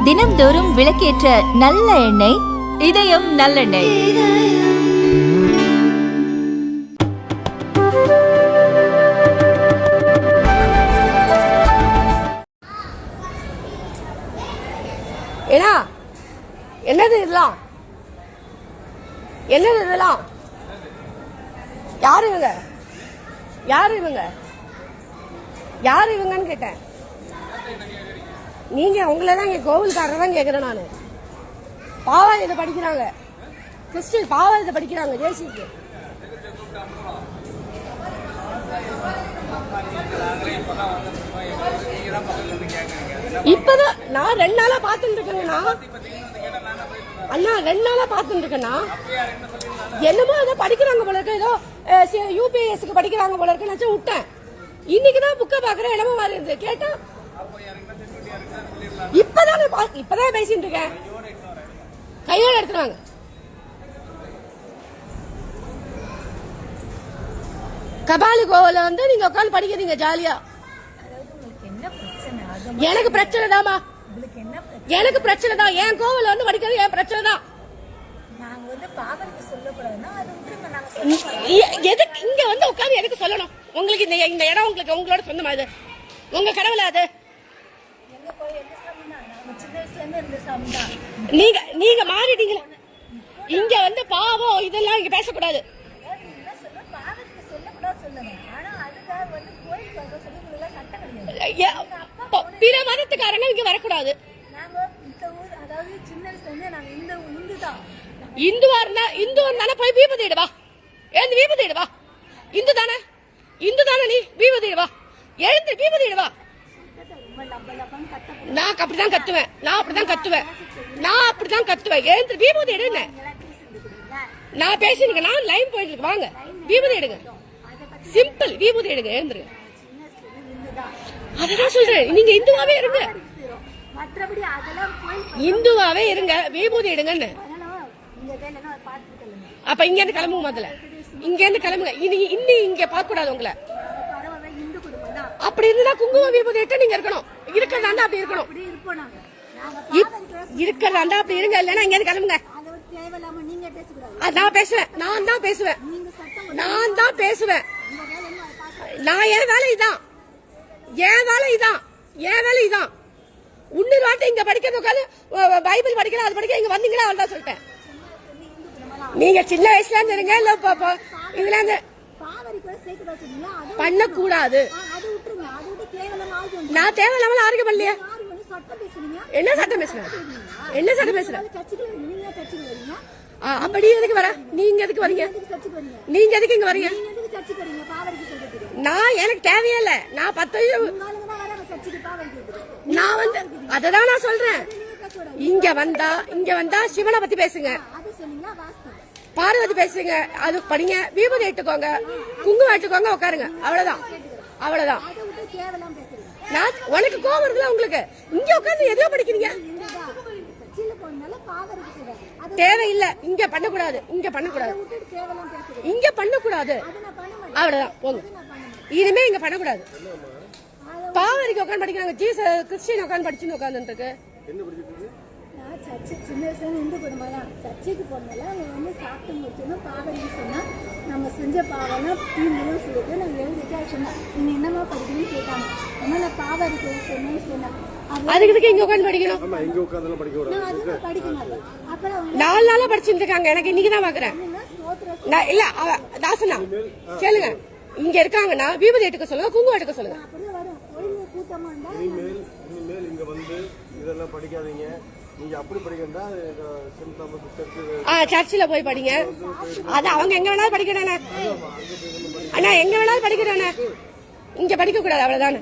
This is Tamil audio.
தினம்தோறும் விளக்கேற்ற நல்ல எண்ணெய் இதயம் நல்லெண்ணெய். ஏன்னா என்னது இதெல்லாம்? என்னது இதெல்லாம்? யாரு இவங்க? யாரு இவங்க? யாரு இவங்கன்னு கேட்டேன். நீங்க உங்களதான் இங்க கோவில்காரர் தான் கேக்குறேன் நானு. பாவா இதை படிக்கிறாங்க, கிறிஸ்டின் பாவா இதை படிக்கிறாங்க ஜேசிக்கு. இப்பதான் நான் 2 நாளா பாத்துட்டு இருக்கேங்கண்ணா. அண்ணா 2 நாளா பாத்துட்டு இருக்கேன்னா என்னமோ ஏதோ படிக்கிறாங்க போல இருக்கு, ஏதோ யூபிஎஸ்க்கு படிக்கிறாங்க போல இருக்கு நினைச்சு விட்டேன். இன்னைக்குதான் புக்க பாக்குறேன், என்னமோ மாதிரி இருந்து கேட்டா இப்பதான் பேசிட்டு இருக்கேன். கையோட எடுத்துருவாங்க. கபாலி கோவில வந்து நீங்க உட்காந்து படிக்கிறீங்க ஜாலியா. எனக்கு பிரச்சனை தாமா, எனக்கு பிரச்சனை தான். என் கோவில வந்து படிக்கிறது என் பிரச்சனை தான். எதுக்கு இங்க வந்து உட்காந்து எதுக்கு சொல்லணும்? உங்களுக்கு இந்த இடம் உங்களுக்கு உங்களோட சொந்தமா? இது உங்க கடவுள? அது நீங்க மாறிட்டீங்களா? இங்க வந்து பாவம் இதெல்லாம் இங்க பேசக்கூடாது. பிற மதத்துக்காரங்க இங்க வரக்கூடாது. இந்துவா இருந்தா போய் வீபதிடுவா. எழுந்து வீபதிடுவா. இந்து தானே, இந்து தானே, நீ வீபதிடுவா. எழுந்து வீபதிடுவா. நான் அப்படிதான் கத்துவேன், நான் அப்படிதான் கத்துவேன், நான் அப்படிதான் கத்துவேன். எழுந்து வீபதி எடுங்க. நான் பேசிருங்க, நான் லைன் போயிட்டு இருக்கு. வாங்க வீபதி எடுங்க. சிம்பிள், வீபதி எடுங்க, எழுந்துருங்க. அதான் சொல்றேன், நீங்க இந்துவாவே இருங்க, இந்துவாவே இருங்க, விபூதி எடுங்கன்னு. அப்ப இங்க இருந்து கிளம்புங்க, முதல்ல இங்க இருந்து கிளம்புங்க. இன்னும் இங்க பார்க்க கூடாது உங்களை. அப்படி இருந்தா குங்குமம் விபூதி இட்டு நீங்க இருக்கணும். இருக்கிறதாண்டா அப்படி இருக்கணும், இருக்கிறதாண்டா அப்படி இருங்க. இல்லன்னா இங்க இருந்து கிளம்புங்க. நான் பேசுவேன், நான் தான் பேசுவேன், நான் தான் பேசுவேன். நான் என் வேலை இதான், என் வேலை இதான், என் வேலை இதான். உன்னொரு வாட்டி இங்க படிக்கிறது உட்காந்து பைபிள் படிக்கலாம், அது படிக்க இங்க வந்தீங்களா? அவ்வளவுதான் சொல்லிட்டேன். நீங்க சின்ன வயசுல இருந்து இருங்க, இல்ல இதுல இருந்து பண்ணக்கூடாது. நான் தேவையில்லாம ஆரோக்கியம் பண்ணலையே. என்ன சட்டம் பேசுறேன்? என்ன சட்டம் பேசுறேன்? அப்படி எதுக்கு வர? நீங்க எதுக்கு வரீங்க? நீங்க எதுக்கு இங்க வரீங்க? நான் எனக்கு தேவையே இல்ல. நான் 10 நான் வந்து அததான் நான் சொல்றேன். இங்க வந்தா சிவனை பத்தி பேசுங்க, பார்வதி பேசுங்க, அது படிங்க, விபூதி எடுத்துக்கோங்க, குங்குமம் எடுத்துக்கோங்க, உட்காருங்க. அவ்வளவுதான், அவ்வளவுதான். நான் உனக்கு கோவம் வருதுல உங்களுக்கு? இங்க உட்காந்து எதையோ படிக்கிறீங்க. தேவையில்லை, இங்க பண்ணக்கூடாது, இங்க பண்ணக்கூடாது, இங்க பண்ணக்கூடாது. அவ்வளவுதான், போங்க. இனிமே இங்க பண்ணக்கூடாது. பாவரிக்கு உட்காந்து படிக்கிறாங்க, கிறிஸ்டின் உட்காந்து படிச்சுன்னு உட்காந்துட்டு இருக்கு. சின்ன வயசுல இந்து குடும்பம் தான். சர்ச்சைக்கு போனால அவங்க வந்து சாப்பிட்டு முடிச்சோன்னா பாவரிக்கு சொன்னா நம்ம செஞ்ச பாவம்னா தீர்ந்துன்னு சொல்லிட்டு நாங்கள் எழுதிட்டு சொன்னோம். நீங்க என்னமா படிக்கணும்னு கேட்டாங்க. அதனால பாவரிக்கு சொன்னேன். அதுக்கு இங்க உட்காந்து படிக்கணும். படிக்க மாட்டேன். அப்புறம் 4 நாளா படிச்சுட்டு இருக்காங்க. எனக்கு இன்னைக்குதான் பாக்குறேன். இல்ல தாசனா கேளுங்க, இங்க இருக்காங்கன்னா விபூதி எடுக்க சொல்லுங்க, குங்குமம் எடுக்க சொல்லுங்க. கூட்டமா இதெல்லாம் படிக்காதீங்க. நீங்க அப்படி படிக்கண்டா சர்ச்சில் போய் படிங்க. அது அவங்க எங்க வேணாலும் படிக்கிறானே அண்ணா, எங்க வேணாலும் படிக்கிறானே, இங்க படிக்க கூடாது. அவ்வளவுதானே.